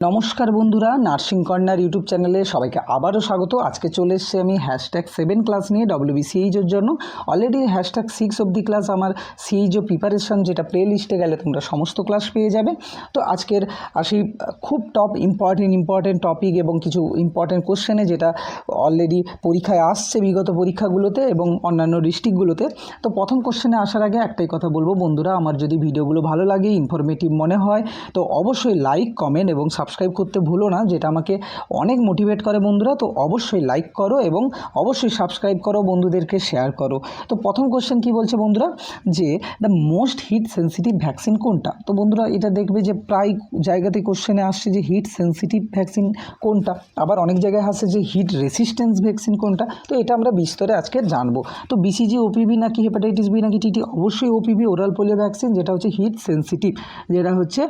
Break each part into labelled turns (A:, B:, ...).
A: নমস্কার বন্ধুরা, nursing corner YouTube চ্যানেলে সবাইকে আবারও স্বাগত। আজকে চলে এসেছি আমি #7 ক্লাস নিয়ে WBCHর জন্য। অলরেডি #6 অবধি ক্লাস আমার সিএইচও প্রিপারেশন, যেটা প্লে লিস্টে গেলে তোমরা সমস্ত ক্লাস পেয়ে যাবে। তো আজকের আসি খুব ইম্পর্টেন্ট টপিক এবং কিছু ইম্পর্টেন্ট কোশ্চেনে, যেটা অলরেডি পরীক্ষায় আসছে বিগত পরীক্ষাগুলোতে এবং অন্যান্য ডিস্ট্রিক্টগুলোতে। তো প্রথম কোশ্চেনে আসার আগে একটাই কথা বলবো বন্ধুরা, আমার যদি ভিডিওগুলো ভালো লাগে, ইনফরমেটিভ মনে হয়, তো অবশ্যই লাইক, কমেন্ট এবং সাবস্ক্রাইব করতে ভুলো না, যেটা আমাকে অনেক মোটিভেট করে বন্ধুরা। তো অবশ্যই লাইক করো এবং অবশ্যই সাবস্ক্রাইব করো, বন্ধুদেরকে শেয়ার করো। তো প্রথম কোশ্চেন কি বলছে বন্ধুরা, যে the most heat sensitive vaccine কোনটা? তো বন্ধুরা এটা দেখবে যে প্রায় জায়গাতে কোশ্চেনে আসছে যে হিট সেন্সিটিভ ভ্যাকসিন কোনটা, আবার অনেক জায়গায় আসছে যে হিট রেসিস্ট্যান্স ভ্যাকসিন কোনটা। তো এটা আমরা বিস্তরে আজকে জানবো। তো BCG, OPV নাকি হেপাটাইটিস বি নাকি TT? অবশ্যই OPV, ওরাল পোলিও ভ্যাকসিন, যেটা হচ্ছে হিট সেন্সিটিভ, যেটা হচ্ছে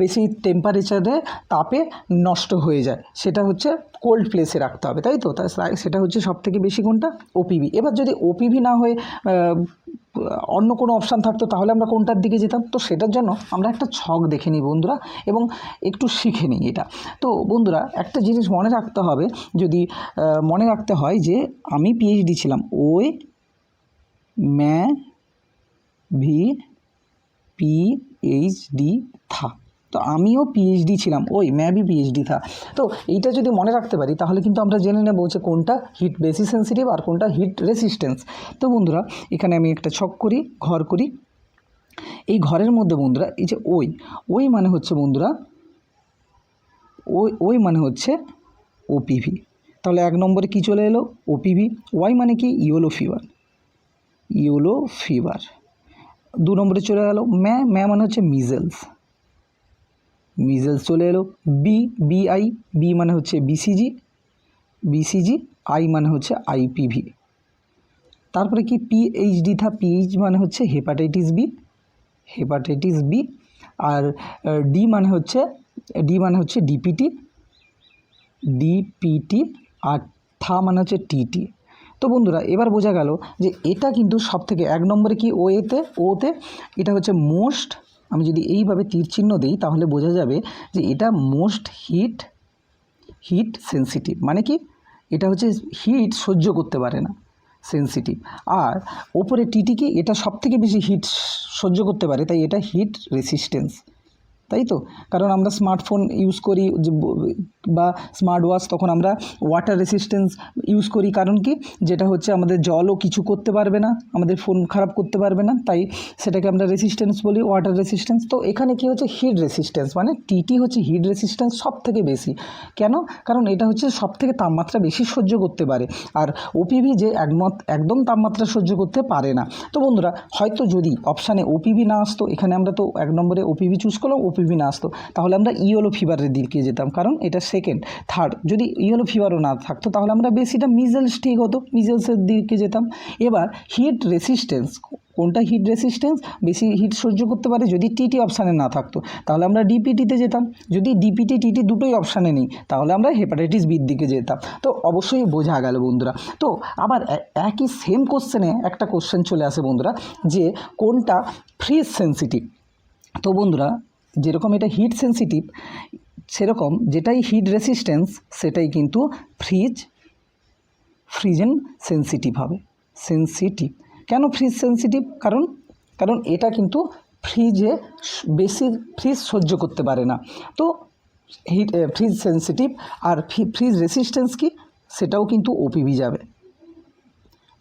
A: বেশি টেম্পারেচারে তাপে নষ্ট হয়ে যায়, সেটা হচ্ছে কোল্ড প্লেসে রাখতে হবে, তাই তো? সেটা হচ্ছে সবথেকে বেশি কোনটা? OPV। এবার যদি OPV না হয়ে অন্য কোনো অপশান থাকতো, তাহলে আমরা কোনটার দিকে যেতাম? তো সেটার জন্য আমরা একটা ছক দেখে নিই বন্ধুরা এবং একটু শিখে নিই এটা। তো বন্ধুরা একটা জিনিস মনে রাখতে হবে, যদি মনে রাখতে হয় যে আমি PhD ছিলাম, ওই मैं भी PhD था। তো আমিও PhD ছিলাম, ওই मैं भी PhD था। তো এইটা যদি মনে রাখতে পারি, তাহলে কিন্তু আমরা জেনে নেব যে কোনটা হিট বেশি সেন্সিটিভ আর কোনটা হিট রেসিস্ট্যান্স। তো বন্ধুরা এখানে আমি একটা ছক করি, ঘর করি। এই ঘরের মধ্যে বন্ধুরা এই যে ওই মানে হচ্ছে বন্ধুরা ওই মানে হচ্ছে OPV। তাহলে 1 নম্বরে কি চলে এলো? OPV। ওয়াই মানে কি? Yellow fever. 2 নম্বরে চলে গেল ম্যা মানে হচ্ছে মিজেলস চলে এলো। বি মানে হচ্ছে BCG। আই মানে হচ্ছে IPV। তারপরে কি? PhD থা, PH মানে হচ্ছে হেপাটাইটিস বি। আর ডি মানে হচ্ছে DPT। আর থা মানে হচ্ছে TT। তো বন্ধুরা এবার বোঝা গেল যে এটা কিন্তু সব থেকে 1 নম্বরে কি? ওতে এটা হচ্ছে মোস্ট। আমি যদি এইভাবে তীর চিহ্ন দিই, তাহলে বোঝা যাবে যে এটা মোস্ট হিট সেন্সিটিভ। মানে কি? এটা হচ্ছে হিট সহ্য করতে পারে না, সেন্সিটিভ। আর ওপরে TT কি? এটা সব থেকে বেশি হিট সহ্য করতে পারে, তাই এটা হিট রেসিস্ট্যান্স, তাই তো? কারণ আমরা স্মার্টফোন ইউজ করি বা স্মার্ট ওয়াচ, তখন আমরা ওয়াটার রেসিস্ট্যান্স ইউজ করি। কারণ কি? যেটা হচ্ছে আমাদের জলও কিছু করতে পারবে না, আমাদের ফোন খারাপ করতে পারবে না, তাই সেটাকে আমরা রেসিস্ট্যান্স বলি, ওয়াটার রেসিস্ট্যান্স। তো এখানে কি হচ্ছে? হিট রেসিস্ট্যান্স, মানে TT হচ্ছে হিট রেসিস্ট্যান্স সব থেকে বেশি। কেন? কারণ এটা হচ্ছে সব থেকে তাপমাত্রা বেশি সহ্য করতে পারে। আর OPV যে একদম তাপমাত্রা সহ্য করতে পারে না। তো বন্ধুরা হয়তো যদি অপশানে OPV না আসতো, এখানে আমরা তো 1 নম্বরে OPV চুজ করলাম, OPV না আসতো, তাহলে আমরা ইয়েলো ফিভারের দিকে যেতাম, কারণ এটা সেকেন্ড। থার্ড যদি ইয়েলো ফিভারও না থাকতো, তাহলে আমরা বেশিটা মিজেলস, ঠিক হতো, মিজেলসের দিকে যেতাম। এবার হিট রেসিস্ট্যান্স কোনটা? হিট রেসিস্ট্যান্স বেশি হিট সহ্য করতে পারে, যদি TT অপশানে না থাকতো, তাহলে আমরা DPTতে যেতাম। যদি DPT TT দুটোই অপশানে নেই, তাহলে আমরা হেপাটাইটিস বির দিকে যেতাম। তো অবশ্যই বোঝা গেল বন্ধুরা। তো আবার একই সেম কোশ্চেনে একটা কোশ্চেন চলে আসে বন্ধুরা, যে কোনটা ফ্রিজ সেন্সিটিভ। তো বন্ধুরা যেরকম এটা হিট সেন্সিটিভ, সেরকম যেটাই হিট রেসিস্ট্যান্স সেটাই কিন্তু ফ্রিজেন সেন্সিটিভ হবে। কেন ফ্রিজ সেন্সিটিভ? কারণ এটা কিন্তু বেশি ফ্রিজ সহ্য করতে পারে না। তো ফ্রিজ সেন্সিটিভ। আর ফ্রিজ রেসিস্ট্যান্স কি? সেটাও কিন্তু OPV যাবে,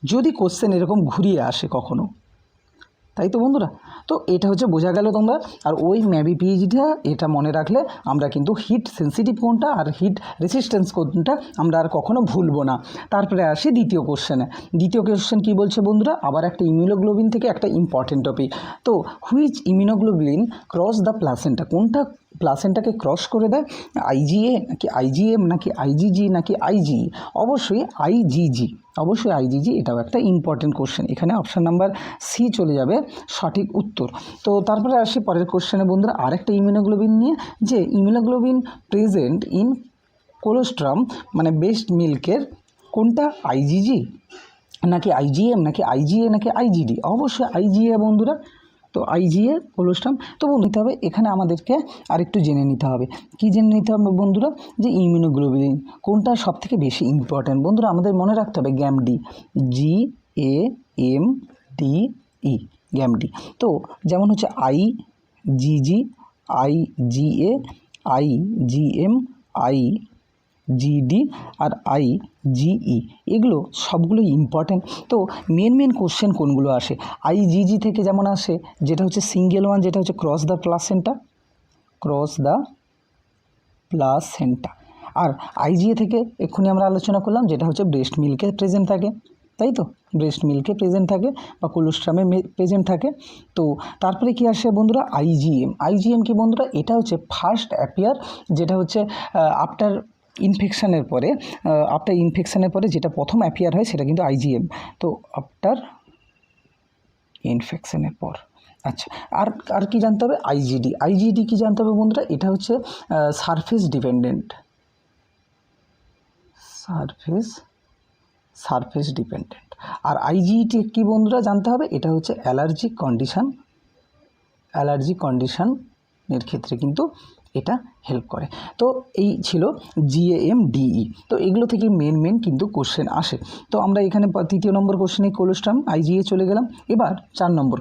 A: যদি কোশ্চেন এরকম ঘুরিয়ে আসে কখনো, তাই তো বন্ধুরা? তো এটা হচ্ছে বোঝা গেল তোমরা। আর ওই ম্যাবি PhDটা এটা মনে রাখলে আমরা কিন্তু হিট সেন্সিটিভ কোনটা আর হিট রেসিস্ট্যান্স কোনটা আমরা আর কখনো ভুলবো না। তারপরে আসি দ্বিতীয় কোশ্চেনে। দ্বিতীয় কোশ্চেন কী বলছে বন্ধুরা? আবার একটা ইমিউনোগ্লোবিন থেকে একটা ইম্পর্টেন্ট টপিক। তো which immunoglobulin cross the placenta? কোনটা প্লাসেন্টাকে ক্রস করে দেয়? IgA নাকি IgM নাকি IgG নাকি IgE? অবশ্যই IgG। এটাও একটা ইম্পর্টেন্ট কোশ্চেন। এখানে অপশান নাম্বার সি চলে যাবে সঠিক উত্তর। তো তারপরে আসি পরের কোশ্চেনে বন্ধুরা, আরেকটা ইমিউনোগ্লোবিন নিয়ে, যে ইমিউনোগ্লোবিন প্রেজেন্ট ইন কোলোস্ট্রাম মানে বেস্ট মিল্কের কোনটা? IgG নাকি IgM নাকি IgA নাকি IgD? অবশ্যই IgA বন্ধুরা। তো আইজিএ কোলোস্টাম। তো নিতে হবে এখানে আমাদেরকে আরেকটু জেনে নিতে হবে, কি জেনে নিতে হবে বন্ধুরা, যে ইমিউনোগ্লোবিলিন কোনটা সব থেকে বেশি ইম্পর্ট্যান্ট। বন্ধুরা আমাদের মনে রাখতে হবে গ্যামডি, GAMDE, গ্যামডি। তো যেমন হচ্ছে IgG, IgA, IgM, IgD আর IgE, এগুলো সবগুলোই ইম্পর্ট্যান্ট। তো মেন কোশ্চেন কোনগুলো আসে, IgG থেকে যেমন আসে যেটা হচ্ছে সিঙ্গেল ওয়ান, যেটা হচ্ছে ক্রস দ্য প্লাসেন্টা। আর IgA থেকে এক্ষুনি আমরা আলোচনা করলাম যেটা হচ্ছে ব্রেস্ট মিল্কে প্রেজেন্ট থাকে, তাই তো, ব্রেস্ট মিল্কে প্রেজেন্ট থাকে বা কোলোস্ট্রামে প্রেজেন্ট থাকে। তো তারপরে কি আসে বন্ধুরা, IgM কি বন্ধুরা, এটা হচ্ছে ফার্স্ট অ্যাপিয়ার, যেটা হচ্ছে আফটার ইনফেকশানের পরে যেটা প্রথম অ্যাপিয়ার হয় সেটা কিন্তু IgM। তো আফটার ইনফেকশানের পর। আচ্ছা, আর কি জানতে হবে, IgD কি জানতে হবে বন্ধুরা, এটা হচ্ছে সারফেস ডিপেন্ডেন্ট, সারফেস ডিপেন্ডেন্ট। আর IgE কি বন্ধুরা জানতে হবে, এটা হচ্ছে অ্যালার্জি কন্ডিশনের ক্ষেত্রে কিন্তু এটা হেল্প করে। তো এই ছিল GAMDE। তো এগুলো থেকে মেন কিন্তু কোশ্চেন আসে। তো আমরা এখানে 3 নম্বর কোশ্চেনে কোলোস্ট্রাম IgA চলে গেলাম। এবার 4 নম্বর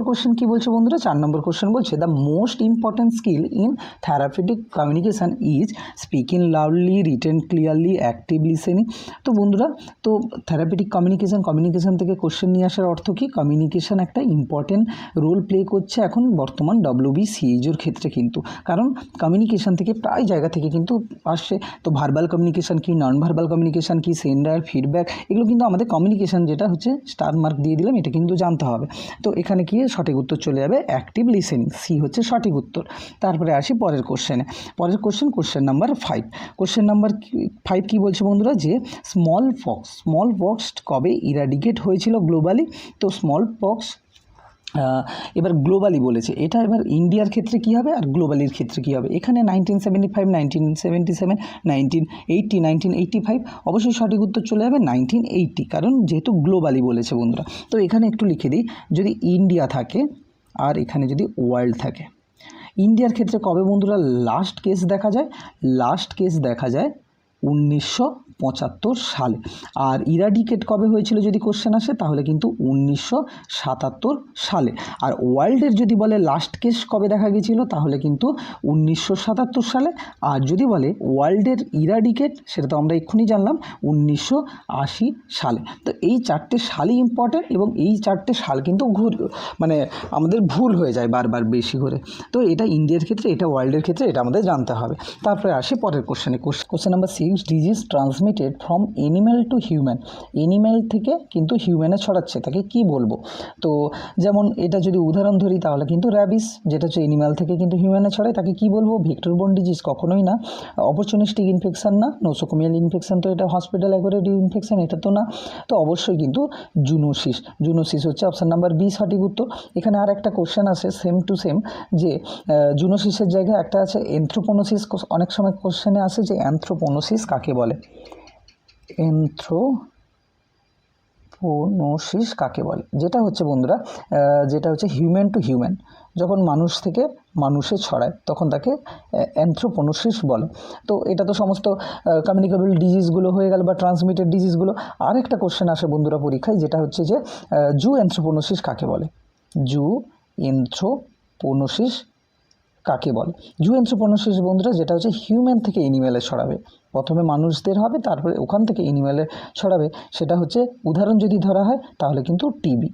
A: কোশ্চেন কি বলছে বন্ধুরা, 4 নম্বর কোশ্চেন বলছে the most important skill in therapeutic communication is speaking loudly, written clearly, active listening. তো বন্ধুরা, তো থেরাপিউটিক কমিউনিকেশান থেকে কোশ্চেন নিয়ে আসার অর্থ কি, কমিউনিকেশান একটা ইম্পর্টেন্ট রোল প্লে করছে এখন বর্তমান WBCHOর ক্ষেত্রে কিন্তু, কারণ কমিউনিকেশান থেকে প্রায় জায়গা থেকে কিন্তু আসছে। তো ভার্বাল কমিউনিকেশান কি, নন ভার্বাল কমিউনিকেশান কি, সেন্ডার, ফিডব্যাক, এগুলো কিন্তু আমাদের কমিউনিকেশান যেটা হচ্ছে স্টার মার্ক দিয়ে দিলাম, এটা কিন্তু জানতে হবে। তো এখানে কি সঠিক উত্তর চলে যাবে অ্যাক্টিভ লিসেনিং, সি হচ্ছে সঠিক উত্তর। তারপরে আসি পরের কোশ্চেন নাম্বার 5। কোশ্চেন নাম্বার 5 কি বলছে বন্ধুরা, যে স্মল পক্স কবে ইরাডিকেট হয়েছিল গ্লোবালি। তো স্মল পক্স এবার গ্লোবালি বলেছে, এটা এবার ইন্ডিয়ার ক্ষেত্রে কী হবে আর গ্লোবালির ক্ষেত্রে কী হবে। এখানে 1975, 1977, 1980, 1985, অবশ্যই সঠিক উত্তর চলে যাবে 1980, কারণ যেহেতু গ্লোবালি বলেছে বন্ধুরা। তো এখানে একটু লিখে দিই, যদি ইন্ডিয়া থাকে আর এখানে যদি ওয়ার্ল্ড থাকে, ইন্ডিয়ার ক্ষেত্রে কবে বন্ধুরা লাস্ট কেস দেখা যায় 1975 সালে। আর ইরাডিকেট কবে হয়েছিল যদি কোশ্চেন আসে, তাহলে কিন্তু 1977 সালে। আর ওয়ার্ল্ডের যদি বলে লাস্ট কেস কবে দেখা গেছিলো, তাহলে কিন্তু 1977 সালে। আর যদি বলে ওয়ার্ল্ডের ইরাডিকেট, সেটা তো আমরা এক্ষুনি জানলাম 1980 সালে। তো এই 4টে সালই ইম্পর্টেন্ট, এবং এই 4টে সাল কিন্তু আমাদের ভুল হয়ে যায় বারবার বেশি করে। তো এটা ইন্ডিয়ার ক্ষেত্রে, এটা ওয়ার্ল্ডের ক্ষেত্রে, এটা আমাদের জানতে হবে। তারপরে আসি পরের question number 6, disease transmitted from animal two human. Animal থেকে কিন্তু হিউম্যানে ছড়াচ্ছে, তাকে কি বলবো। তো যেমন এটা যদি উদাহরণ ধরি, তাহলে কিন্তু র্যাবিস, যেটা হচ্ছে এনিম্যাল থেকে কিন্তু হিউম্যানে ছড়ায়, তাকে কি বলবো, ভেক্টর বোর্ন ডিজিজ কখনোই না। অপরচুনিস্টিক ইনফেকশন না, নোসোকোমিয়াল ইনফেকশন, তো এটা হসপিটাল অ্যাকোয়ার্ড ইনফেকশন, এটা তো না। তো অবশ্যই কিন্তু জুনোসিস হচ্ছে অপশান নাম্বার বি সঠিক উত্তর। এখানে আর একটা কোশ্চেন আছে সেম টু সেম, যে জুনোসিসের জায়গায় একটা আছে এন্থ্রোপোনোসিস। অনেক সময় কোশ্চেনে আসে যে অ্যানথ্রোপোনোসিস কাকে বলে, যেটা হচ্ছে বন্ধুরা, যেটা হচ্ছে হিউম্যান টু হিউম্যান, যখন মানুষ থেকে মানুষে ছড়ায় তখন তাকে অ্যানথ্রোপোনোসিস বলে। তো এটা তো সমস্ত কমিউনিকেবল ডিজিজগুলো হয়ে গেল বা ট্রান্সমিটেড ডিজিজগুলো। আর একটা কোশ্চেন আসে বন্ধুরা পরীক্ষায়, যেটা হচ্ছে যে জু এন্থ্রোপোনোসিস কাকে বলে। জু এন্থ্রোপোনোসিস বন্ধুরা, যেটা হচ্ছে হিউম্যান থেকে এনিম্যালে ছড়াবে, প্রথমে মানুষদের হবে, তারপরে ওখান থেকে এনিম্যালে ছড়াবে। সেটা হচ্ছে উদাহরণ যদি ধরা হয়, তাহলে কিন্তু টিবি।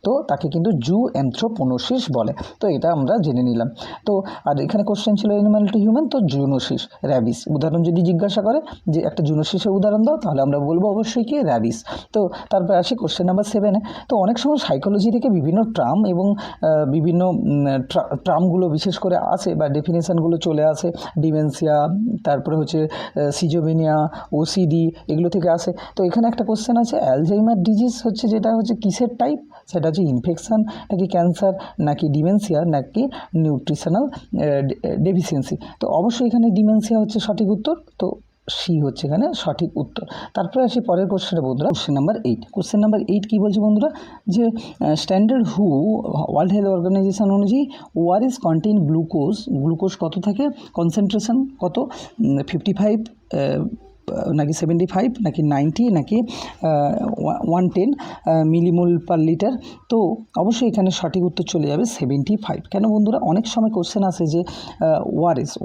A: তো তাকে কিন্তু জু এন্থ্রোপোনোসিস বলে। তো এটা আমরা জেনে নিলাম। তো আর এখানে কোশ্চেন ছিল অ্যানিম্যাল টু হিউম্যান, তো জুনোসিস, র্যাবিস। উদাহরণ যদি জিজ্ঞাসা করে যে একটা জুনোসিসের উদাহরণ দাও, তাহলে আমরা বলবো অবশ্যই কি র্যাবিস। তো তারপরে আসি কোশ্চেন নাম্বার 7-এ। তো অনেক সময় সাইকোলজি থেকে বিভিন্ন টার্ম এবং বিভিন্ন টার্মগুলো বিশেষ করে আসে বা ডেফিনেশানগুলো চলে আসে, ডিমেনশিয়া, তারপরে হচ্ছে সিজোফ্রেনিয়া, ওসিডি, এগুলো থেকে আসে। তো এখানে একটা কোশ্চেন আছে, অ্যালজাইমার ডিজিজ হচ্ছে যেটা হচ্ছে কিসের টাইপ, সেটা হচ্ছে ইনফেকশান নাকি ক্যান্সার নাকি ডিমেনশিয়া নাকি নিউট্রিশনাল ডেফিসিয়েন্সি। তো অবশ্যই এখানে ডিমেনশিয়া হচ্ছে সঠিক উত্তর। তো সি হচ্ছে এখানে সঠিক উত্তর। তারপরে আসি পরের কোশ্চেনে বন্ধুরা, কোশ্চেন নাম্বার 8। কোশ্চেন নাম্বার 8 কী বলছে বন্ধুরা, যে স্ট্যান্ডার্ড হু ওয়ার্ল্ড হেলথ অর্গানাইজেশন অনুযায়ী ওআরএস কন্টেইন গ্লুকোজ কত থাকে, কনসেন্ট্রেশন কত, 55 নাকি 75 নাকি 90 নাকি 110 মিলিমোল পার লিটার। তো অবশ্যই এখানে সঠিক উত্তর চলে যাবে 75। কেন বন্ধুরা, অনেক সময় কোশ্চেন আসে যে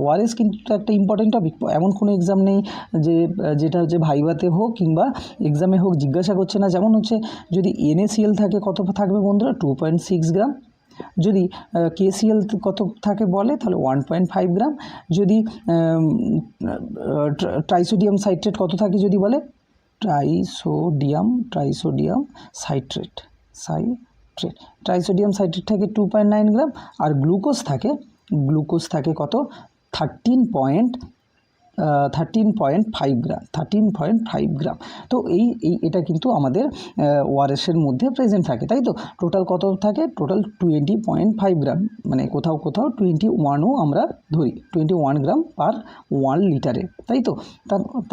A: ওআরএস কিন্তু একটা ইম্পর্টেন্ট টপিক, এমন কোনো এক্সাম নেই যেটা হচ্ছে ভাইভাতে হোক কিংবা এক্সামে হোক জিজ্ঞাসা করছে না। যেমন হচ্ছে যদি NaCl থাকে কত থাকবে বন্ধুরা, 2.6 গ্রাম। যদি KCl কত থাকে বলে তাহলে 1.5 গ্রাম। যদি ট্রাইসোডিয়াম সাইট্রেট কত থাকে যদি বলে, ট্রাইসোডিয়াম সাইট্রেট থাকে 2.9 গ্রাম। আর গ্লুকোজ থাকে কত, 13.5 গ্রাম। তো এটা কিন্তু আমাদের ওআরএসের মধ্যে প্রেজেন্ট থাকে, তাই তো। টোটাল কত থাকে, টোটাল 20.5 গ্রাম, মানে কোথাও 21ও আমরা ধরি, 21 গ্রাম পার 1 লিটারে, তাই তো।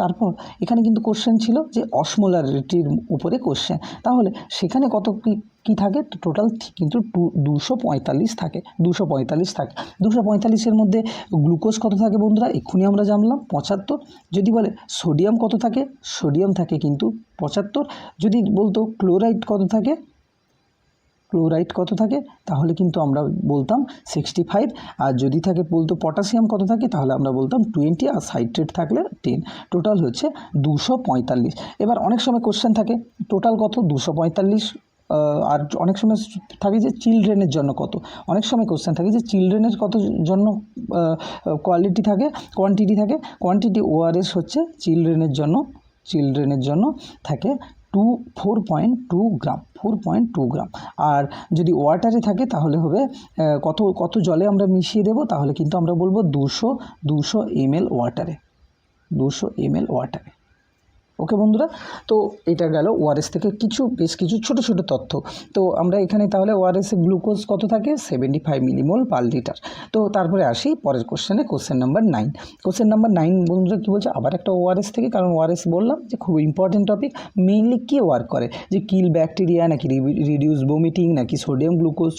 A: তারপর এখানে কিন্তু কোশ্চেন ছিল যে অসমোলারিটির উপরে কোশ্চেন, তাহলে সেখানে কত কি থাকে, টোটাল কিন্তু 245 থাকে। 245-এর মধ্যে গ্লুকোজ কত থাকে বন্ধুরা, এক্ষুনি আমরা জানলাম 75। যদি বলে সোডিয়াম কত থাকে, সোডিয়াম থাকে কিন্তু 75। যদি বলতো ক্লোরাইড কত থাকে তাহলে কিন্তু আমরা বলতাম 65। আর যদি বলতো পটাশিয়াম কত থাকে তাহলে আমরা বলতাম 20, আর সাইট্রেট থাকলে 10। টোটাল হচ্ছে 245। এবার অনেক সময় কোশ্চেন থাকে টোটাল কত 245, আর অনেক সময় থাকে যে চিলড্রেনের জন্য কত, অনেক সময় কোশ্চেন থাকে যে চিলড্রেনের কত জন্য কোয়ান্টিটি ওআরএস হচ্ছে চিলড্রেনের জন্য থাকে 4.2 গ্রাম। আর যদি ওয়াটারে থাকে তাহলে হবে কত জলে আমরা মিশিয়ে দেব, তাহলে কিন্তু আমরা বলবো 200 ml ওয়াটারে। ওকে বন্ধুরা, তো এটা গেল ওআরএস থেকে বেশ কিছু ছোট তথ্য। তো আমরা এখানে তাহলে ওআরএসে গ্লুকোজ কত থাকে, 75 মিলিমোল পার লিটার। তো তারপরে আসি পরের কোশ্চেনে, কোশ্চেন নাম্বার 9। কোশ্চেন নাম্বার 9 বন্ধুরা কী বলছে, আবার একটা ওআরএস থেকে, কারণ ওআরএস বললাম যে খুব ইম্পর্টেন্ট টপিক। মেইনলি কী ওয়ার্ক করে, যে কিল ব্যাকটেরিয়া নাকি রিডিউস ভমিটিং নাকি সোডিয়াম গ্লুকোজ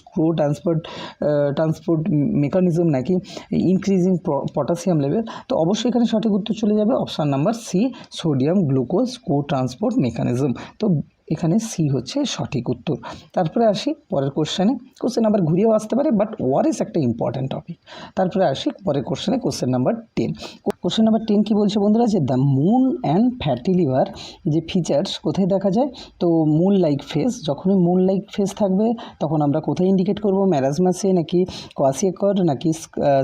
A: ট্রান্সপোর্ট মেকানিজম নাকি ইনক্রিজিং পটাশিয়াম লেভেল। তো অবশ্যই এখানে সঠিক উত্তর চলে যাবে option number C, sodium glucose transport mechanism. তো এখানে সি হচ্ছে সঠিক উত্তর। তারপরে আসি পরের কোশ্চেন আবার ঘুরিয়েও আসতে পারে, বাট ওআরএস একটা ইম্পর্ট্যান্ট টপিক। তারপরে আসি পরের কোশ্চেন নাম্বার 10। কোশ্চেন নাম্বার 10 কী বলছে বন্ধুরা, যে the moon and fatty liver যে ফিচার্স কোথায় দেখা যায়, তো মুন লাইক ফেস, যখনই মুন লাইক ফেস থাকবে তখন আমরা কোথায় ইন্ডিকেট করব, ম্যারাজমাসে নাকি কোয়াসিয়াকর নাকি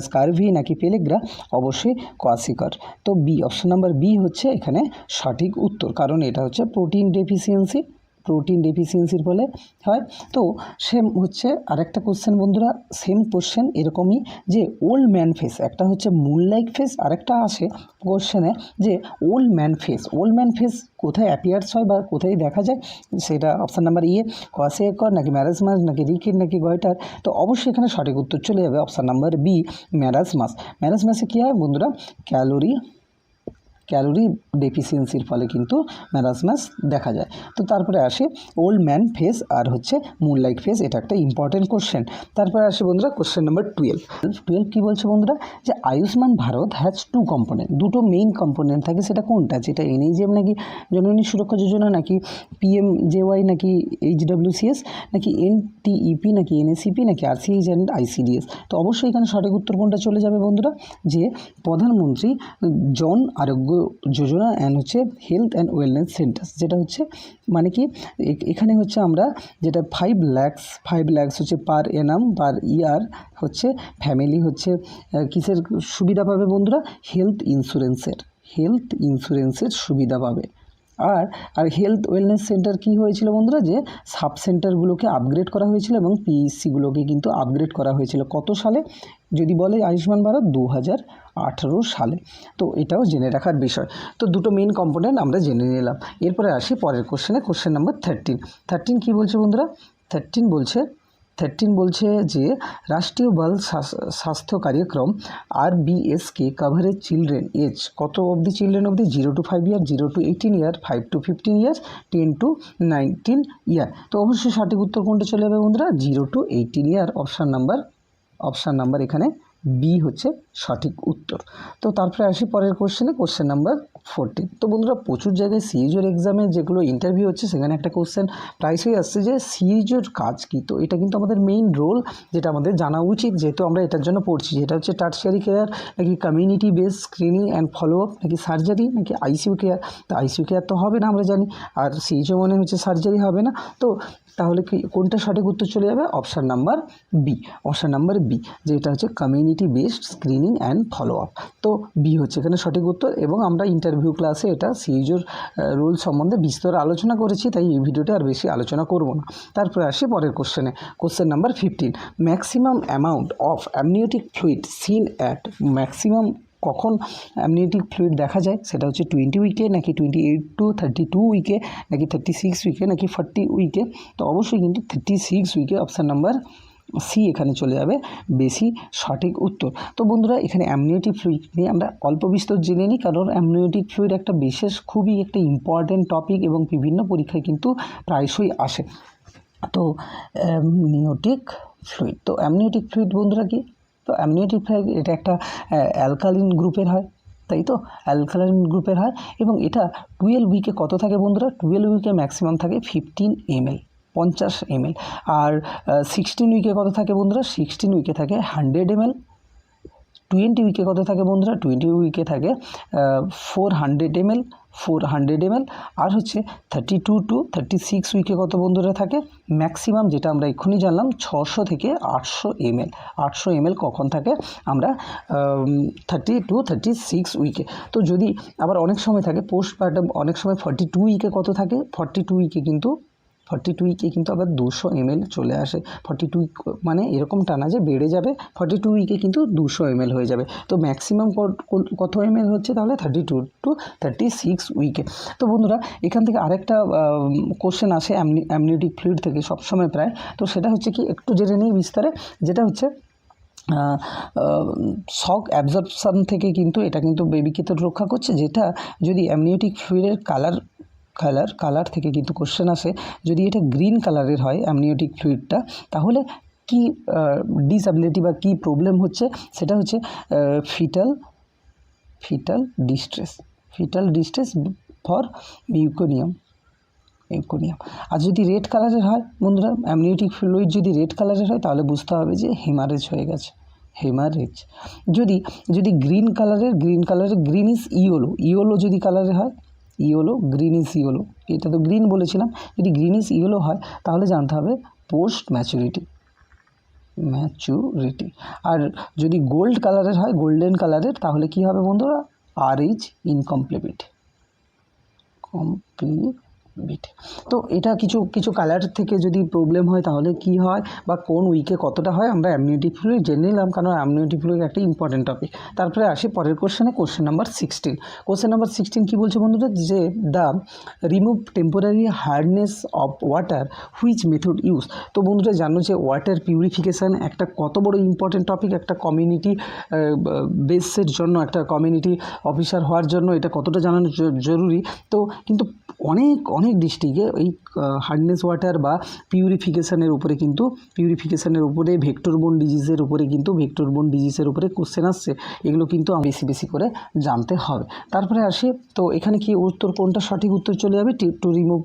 A: স্কারভি নাকি পেলেগ্রা, অবশ্যই কোয়াসিকর। তো বি, অপশন নাম্বার বি হচ্ছে এখানে সঠিক উত্তর, কারণ এটা হচ্ছে প্রোটিন ডেফিসিয়েন্সির ফলে হয়। তো সেম হচ্ছে আরেকটা কোশ্চেন বন্ধুরা, সেম কোশ্চেন এরকমই, যে ওল্ড ম্যান ফেস, একটা হচ্ছে মুন লাইক ফেস, আরেকটা আসে কোশ্চেনে যে ওল্ড ম্যান ফেস কোথায় অ্যাপিয়ার্স হয় বা কোথায় দেখা যায়, সেটা অপশান নাম্বার ইয়ে, কোয়াসিয়াকর নাকি ম্যারাজমাস নাকি রিকেট নাকি গয়টার। তো অবশ্যই এখানে সঠিক উত্তর চলে যাবে অপশান নাম্বার বি, ম্যারাজমাসে কী হয় বন্ধুরা, ক্যালোরি ডেফিসিয়েন্সির ফলে কিন্তু ম্যারাজমাস দেখা যায়। তো তারপরে আসে ওল্ড ম্যান ফেস আর হচ্ছে মুনলাইট ফেস, এটা একটা ইম্পর্টেন্ট কোশ্চেন। তারপরে আসে বন্ধুরা কোশ্চেন নাম্বার 12 কী বলছে বন্ধুরা, যে আয়ুষ্মান ভারত হ্যাজ দুটো মেইন কম্পোনেন্ট থাকে, সেটা কোনটা, যেটা NHM নাকি জননী সুরক্ষা যোজনা নাকি PMJY নাকি HWCS নাকি NTEP নাকি NACP নাকি RCH অ্যান্ড ICDS। তো অবশ্যই এখানে সঠিক উত্তর কোনটা চলে যাবে বন্ধুরা, যে প্রধানমন্ত্রী জন আরোগ্য যোজনা অ্যান্ড হচ্ছে হেলথ অ্যান্ড ওয়েলনেস সেন্টার, যেটা হচ্ছে মানে কি এখানে হচ্ছে আমরা যেটা 5 লাখ হচ্ছে পার এনাম পার ইয়ার হচ্ছে ফ্যামিলি হচ্ছে কিসের সুবিধা পাবে বন্ধুরা, হেলথ ইন্স্যুরেন্সের সুবিধা পাবে। আর হেলথ ওয়েলনেস সেন্টার কী হয়েছিল বন্ধুরা, যে সাব সেন্টারগুলোকে আপগ্রেড করা হয়েছিল এবং PECগুলোকে কিন্তু আপগ্রেড করা হয়েছিল কত সালে, যদি বলে আয়ুষ্মান ভারত 2018 সালে। তো এটাও জেনে রাখার বিষয়। তো দুটো মেইন কম্পোনেন্ট আমরা জেনে নিলাম। এরপরে আসি পরের কোশ্চেন নাম্বার 13 কী বলছে বন্ধুরা, 13 বলছে 13 বলছে যে রাষ্ট্রীয় বাল স্বাস্থ্য কার্যক্রম RBSকে কভারেজ চিলড্রেন এজ কত অবধি, চিলড্রেন অবধি 0 to 5 year, 0 to 18 year, 5 to 15 years, 10 to 19 ইয়ার। তো অবশ্যই সঠিক উত্তর কোনটা চলে যাবে বন্ধুরা, 0 to 18 ইয়ার। অপশান নাম্বার এখানে বি হচ্ছে সঠিক উত্তর। তো তারপরে আসি পরের কোশ্চেন নাম্বার 14। তো বন্ধুরা প্রচুর জায়গায় সিএইচওর এক্সামে যেগুলো ইন্টারভিউ হচ্ছে সেখানে একটা কোশ্চেন প্রায়শই আসছে যে সিএইচওর কাজ কী। তো এটা কিন্তু আমাদের মেইন রোল, যেটা আমাদের জানা উচিত যেহেতু আমরা এটার জন্য পড়ছি। যেটা হচ্ছে টার্সিয়ারি কেয়ার নাকি community base screening and follow up নাকি সার্জারি নাকি আইসিইউ কেয়ার। তো আইসিইউ কেয়ার তো হবে না আমরা জানি, আর সিএইচও মনে হচ্ছে সার্জারি হবে না। তো তাহলে কি কোনটা সঠিক উত্তর চলে যাবে, অপশান নাম্বার বি, যেটা হচ্ছে community based screening and follow up. তো বি হচ্ছে এখানে সঠিক উত্তর। এবং আমরা ইন্টারভিউ ক্লাসে এটা সিএইচওর রুল সম্বন্ধে বিস্তর আলোচনা করেছি, তাই এই ভিডিওতে আর বেশি আলোচনা করব না। তারপরে আসি পরের question number 15। Maximum amount of amniotic fluid seen at, maximum কখন অ্যামনিওটিক ফ্লুইড দেখা যায়, সেটা হচ্ছে 20 উইকে নাকি 28 to 32 উইকে নাকি 36 উইকে নাকি 40 উইকে। তো অবশ্যই কিন্তু 36 উইকে, অপশান নাম্বার সি এখানে চলে যাবে বেশি সঠিক উত্তর। তো বন্ধুরা এখানে অ্যামনিওটিক ফ্লুইড নিয়ে আমরা অল্প বিস্তর জেনে নিই, কারণ অ্যামনিওটিক ফ্লুইড একটা খুবই একটা ইম্পর্ট্যান্ট টপিক এবং বিভিন্ন পরীক্ষায় কিন্তু প্রায়শই আসে। তো অ্যামনিওটিক ফ্লুইড বন্ধুরা কি, তো অ্যামনিওটিক ফ্লুইড এটা একটা অ্যালকালিন গ্রুপের হয়, তাই তো অ্যালকালাইন গ্রুপের হয়। এবং এটা 12 উইকে কত থাকে বন্ধুরা, 12 উইকে ম্যাক্সিমাম থাকে 15 ml, 50 ml। আর 16 উইকে কত থাকে বন্ধুরা, 16 উইকে থাকে 100 ml। 20 উইকে কত থাকে বন্ধুরা, 20 উইকে থাকে 400 ml। আর হচ্ছে 32 to 36 উইকে কত বন্ধুরা থাকে, ম্যাক্সিমাম যেটা আমরা এক্ষুনি জানলাম 600 থেকে 800 ml। 800 ml কখন থাকে আমরা 30 to 36 উইকে। তো যদি আবার অনেক সময় থাকে পোস্টপার্টাম, অনেক সময় 42 উইকে কত থাকে, 42 উইকে কিন্তু আবার 200 ml চলে আসে। 42 মানে এরকমটা না যে বেড়ে যাবে, 42 উইকে কিন্তু 200 ml হয়ে যাবে। তো ম্যাক্সিমাম কত ml হচ্ছে তাহলে 32 to 36 উইকে। তো বন্ধুরা এখান থেকে আরেকটা কোশ্চেন আসে অ্যামনিওটিক ফ্লুইড থেকে সবসময় প্রায়। তো সেটা হচ্ছে কি, একটু জেনে নিই বিস্তারে। যেটা হচ্ছে শক অ্যাবজর্পশন থেকে কিন্তু এটা কিন্তু বেবিকে তো রক্ষা করছে। যেটা যদি অ্যামনিওটিক ফ্লুইডের কালার থেকে কিন্তু কোশ্চেন আসে, যদি এটা গ্রিন কালারের হয় অ্যামনিওটিক ফ্লুইডটা, তাহলে কি ডিসঅ্যাবিলিটি বা কি প্রবলেম হচ্ছে, সেটা হচ্ছে ফিটাল ডিস্ট্রেস ফর মিউকোনিয়াম। আর যদি রেড কালারের হয় বন্ধুরা, অ্যামনিওটিক ফ্লুইড যদি রেড কালারের হয় তাহলে বুঝতে হবে যে হেমারেজ হয়ে গেছে, যদি গ্রিন কালারের গ্রিন ইজ ইয়েলো যদি কালারের হয়, গ্রিন ইজ ইয়েলো, এটা তো গ্রিন বলেছিলাম। যদি গ্রিন ইজ ইয়েলো হয় তাহলে জানতে হবে পোস্ট ম্যাচুরিটি। আর যদি গোল্ডেন কালারের তাহলে কি হবে বন্ধুরা, RH ইনকমপ্লিট। তো এটা কিছু কালার থেকে যদি প্রবলেম হয় তাহলে কি হয় বা কোন উইকে কতটা হয় আমরা অ্যামনিওটিক ফ্লুইড জেনে নিলাম, কারণ অ্যামনিওটিক ফ্লুইড একটা ইম্পর্টেন্ট টপিক। তারপরে আসি পরের কোশ্চেন নাম্বার 16 কি বলছে বন্ধুরা, যে the remove temporary hardness of water which method use. তো বন্ধুরা জানো যে ওয়াটার পিউরিফিকেশান একটা কত বড় ইম্পর্টেন্ট টপিক, একটা কমিউনিটি বেসের জন্য, একটা কমিউনিটি অফিসার হওয়ার জন্য এটা কতটা জানানো জরুরি। তো কিন্তু অনেক ডিস্ট্রিক্টে এই হার্ডনেস ওয়াটার বা পিউরিফিকেশানের উপরে ভেক্টরবোর্ন ডিজিজের উপরে কোশ্চেন আসছে। এগুলো কিন্তু বেশি করে জানতে হবে। তারপরে আসি, তো এখানে কি উত্তর, কোনটা সঠিক উত্তর চলে যাবে, to remove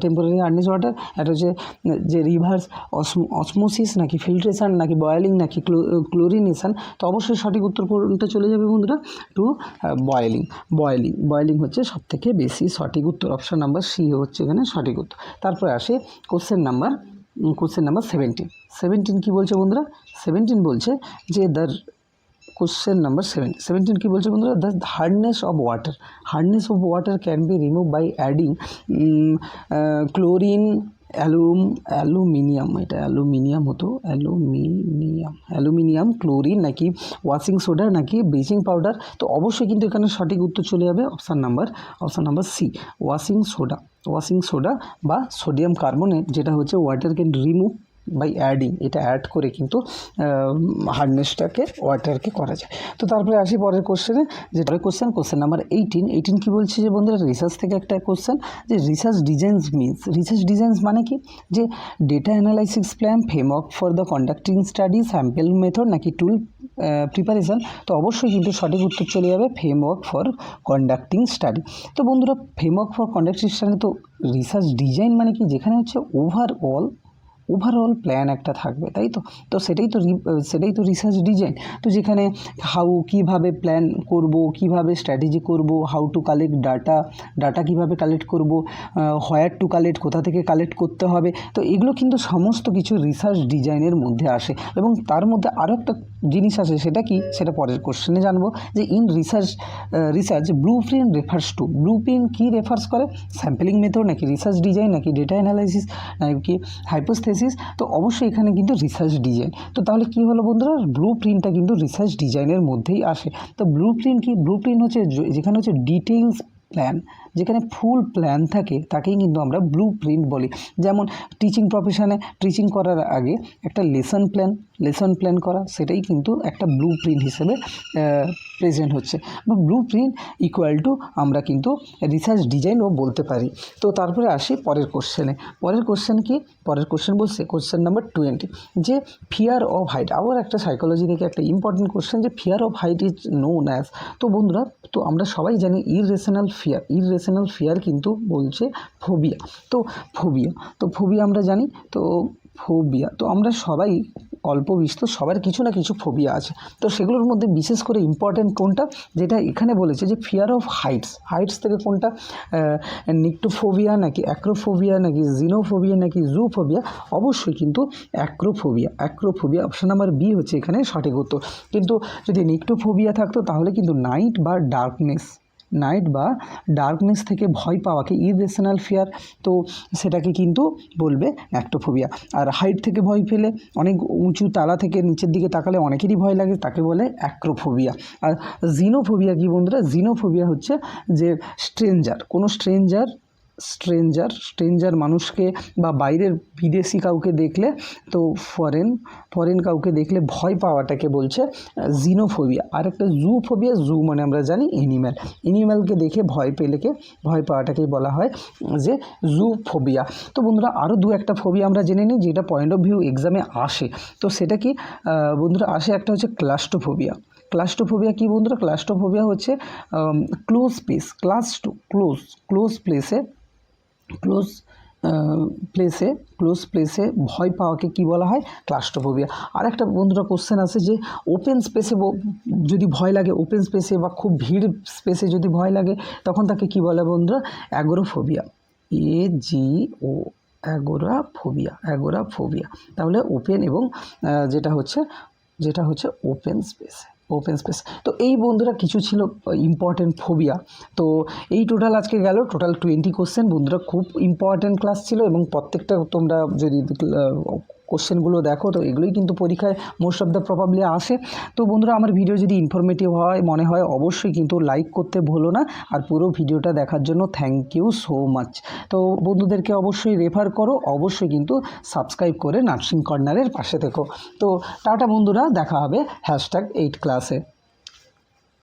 A: temporary hardness water. এটা হচ্ছে যে রিভার্স অসমোসিস নাকি ফিল্ট্রেশন নাকি বয়েলিং নাকি ক্লোরিনেশন। তো অবশ্যই সঠিক উত্তর কোনটা চলে যাবে বন্ধুরা, টু বয়েলিং হচ্ছে সবথেকে বেশি সঠিক উত্তর। অপশান নাম্বার সি হচ্ছে এখানে সঠিক উত্তর। তারপরে আসে কোশ্চেন নাম্বার 17 কি বলছে বন্ধুরা, 17 বলছে যে কোশ্চেন নাম্বার 17 কি বলছে বন্ধুরা, the hardness of water can be remove by adding chlorine, aluminium, এটা অ্যালুমিনিয়াম, ক্লোরিন নাকি ওয়াশিং সোডা নাকি ব্লিচিং পাউডার। তো অবশ্যই কিন্তু এখানে সঠিক উত্তর চলে যাবে option number C, washing soda বা সোডিয়াম কার্বনেট, যেটা হচ্ছে water can remove by adding, এটা অ্যাড করে কিন্তু হার্ডনেসটাকে ওয়াটারকে করা যায়। তো তারপরে আসি পরের কোশ্চেনে, যে পরের কোশ্চেন নাম্বার 18 কী বলছে যে বন্ধুরা রিসার্চ থেকে একটা কোশ্চেন, যে research designs means, research designs মানে কি, যে data analysis plan, framework for the conducting study, sample method নাকি টুল প্রিপারেশন। তো অবশ্যই কিন্তু সঠিক উত্তর চলে যাবে ফ্রেমওয়ার্ক ফর কন্ডাক্টিং স্টাডি। তো বন্ধুরা ফ্রেমওয়ার্ক ফর কন্ডাক্টিং স্টাডি, তো রিসার্চ ডিজাইন মানে কি, যেখানে হচ্ছে ওভারঅল প্ল্যান একটা থাকবে, তাই তো। তো সেটাই তো রিসার্চ ডিজাইন। তো যেখানে কীভাবে প্ল্যান করব, কীভাবে স্ট্র্যাটেজি করব, হাউ টু কালেক্ট ডাটা কীভাবে কালেক্ট করব, হোয়ার টু কালেক্ট, কোথা থেকে কালেক্ট করতে হবে। তো এগুলো কিন্তু সমস্ত কিছু রিসার্চ ডিজাইনের মধ্যে আসে। এবং তার মধ্যে আরও একটা জিনিস আছে, সেটা কি, সেটা পরের কোশ্চেনে জানবো, যে in research blueprint refers to, blueprint কী রেফার্স করে, স্যাম্পলিং মেথড নাকি রিসার্চ ডিজাইন নাকি ডেটা অ্যানালাইসিস নাকি হাইপোথেসিস। তো অবশ্যই এখানে কিন্তু রিসার্চ ডিজাইন। তো তাহলে কি হলো বন্ধুরা, ব্লু প্রিন্টটা কিন্তু রিসার্চ ডিজাইনের মধ্যেই আসে। তো ব্লু প্রিন্ট কি, ব্লু প্রিন্ট হচ্ছে যেখানে হচ্ছে ডিটেইলস প্ল্যান, যেখানে ফুল প্ল্যান থাকে তাকেই কিন্তু আমরা ব্লু প্রিন্ট বলি। যেমন টিচিং প্রফেশনে টিচিং করার আগে একটা লেসন প্ল্যান করা, সেটাই কিন্তু একটা ব্লু প্রিন্ট হিসেবে প্রেজেন্ট হচ্ছে, বা ব্লু প্রিন্ট ইকুয়াল টু আমরা কিন্তু রিসার্চ ডিজাইনও বলতে পারি। তো তারপরে আসি পরের কোশ্চেনে। পরের কোশ্চেন বলছে কোশ্চেন নাম্বার 20, যে ফিয়ার অফ হাইট। আবার একটা সাইকোলজি থেকে একটা ইম্পর্টেন্ট কোশ্চেন, যে fear of height is known as. তো বন্ধুরা, তো আমরা সবাই জানি ইররেশনাল ফিয়ার কিন্তু বলছে ফোবিয়া। তো ফোবিয়া আমরা জানি, তো ফোবিয়া, তো আমরা সবাই অল্প বিস্তর সবার কিছু না কিছু ফোবিয়া আছে। তো সেগুলোর মধ্যে বিশেষ করে ইম্পর্টেন্ট কোনটা, যেটা এখানে বলেছে যে ফিয়ার অফ হাইটস থেকে কোনটা, নিক্টোফোবিয়া নাকি অ্যাক্রোফোবিয়া নাকি জিনোফোবিয়া নাকি জুফোবিয়া। অবশ্যই কিন্তু অ্যাক্রোফোবিয়া অপশন নাম্বার বি হচ্ছে এখানে সঠিক উত্তর। কিন্তু যদি নিক্টোফোবিয়া থাকতো তাহলে কিন্তু নাইট বা ডার্কনেস থেকে ভয় পাওয়াকে ইররেশনাল ফিয়ার, তো সেটাকে কিন্তু বলবে অ্যাক্টোফোবিয়া। আর হাইট থেকে ভয় পেলে, অনেক উঁচু তালা থেকে নিচের দিকে তাকালে অনেকেরই ভয় লাগে, তাকে বলে অ্যাক্রোফোবিয়া। আর জিনোফোবিয়া কি বন্ধুরা, জিনোফোবিয়া হচ্ছে যে স্ট্রেঞ্জার মানুষকে বা বাইরের বিদেশি কাউকে দেখলে, তো ফরেন কাউকে দেখলে ভয় পাওয়াটাকে বলছে জিনোফোবিয়া। আর একটা জুফোবিয়া, মানে আমরা জানি এনিম্যালকে দেখে ভয় পাওয়াটাকেই বলা হয় যে জুফোবিয়া। তো বন্ধুরা আরও একটা ফোবিয়া আমরা জেনে নিই, যেটা পয়েন্ট অফ ভিউ এক্সামে আসে। তো সেটা কি বন্ধুরা আসে, একটা হচ্ছে ক্লাস্টোফোবিয়া কি বন্ধুরা, ক্লাস্টোফোবিয়া হচ্ছে ক্লোজ প্লেসে ভয় পাওয়াকে কি বলা হয়, ক্লাস্টোফোবিয়া। আর একটা বন্ধুরা কোশ্চেন আছে, যে ওপেন স্পেসে যদি ভয় লাগে, ওপেন স্পেসে বা খুব ভিড় স্পেসে যদি ভয় লাগে, তখন তাকে কি বলে বন্ধুরা, অ্যাগোরাফোবিয়া, অ্যাগোরাফোবিয়া। তাহলে ওপেন এবং যেটা হচ্ছে ওপেন স্পেস। তো এই বন্ধুরা কিছু ছিল ইম্পর্টেন্ট ফোবিয়া। তো এই টোটাল আজকে গেল 20 কোশ্চেন। বন্ধুরা খুব ইম্পর্টেন্ট ক্লাস ছিল, এবং প্রত্যেকটা তোমরা যদি কোশ্চেনগুলো দেখো, তো এগুলোই কিন্তু পরীক্ষায় মোস্ট অফ দ্য প্রবাবলি আসে। তো বন্ধুরা আমার ভিডিও যদি ইনফরমেটিভ মনে হয় অবশ্যই কিন্তু লাইক করতে ভুলো না। আর পুরো ভিডিওটা দেখার জন্য থ্যাংক ইউ সো মাচ। তো বন্ধুদেরকে অবশ্যই রেফার করো, অবশ্যই কিন্তু সাবস্ক্রাইব করে নার্সিং কর্নারের পাশে থেকো। তো টাটা বন্ধুরা, দেখা হবে #8 ক্লাসে।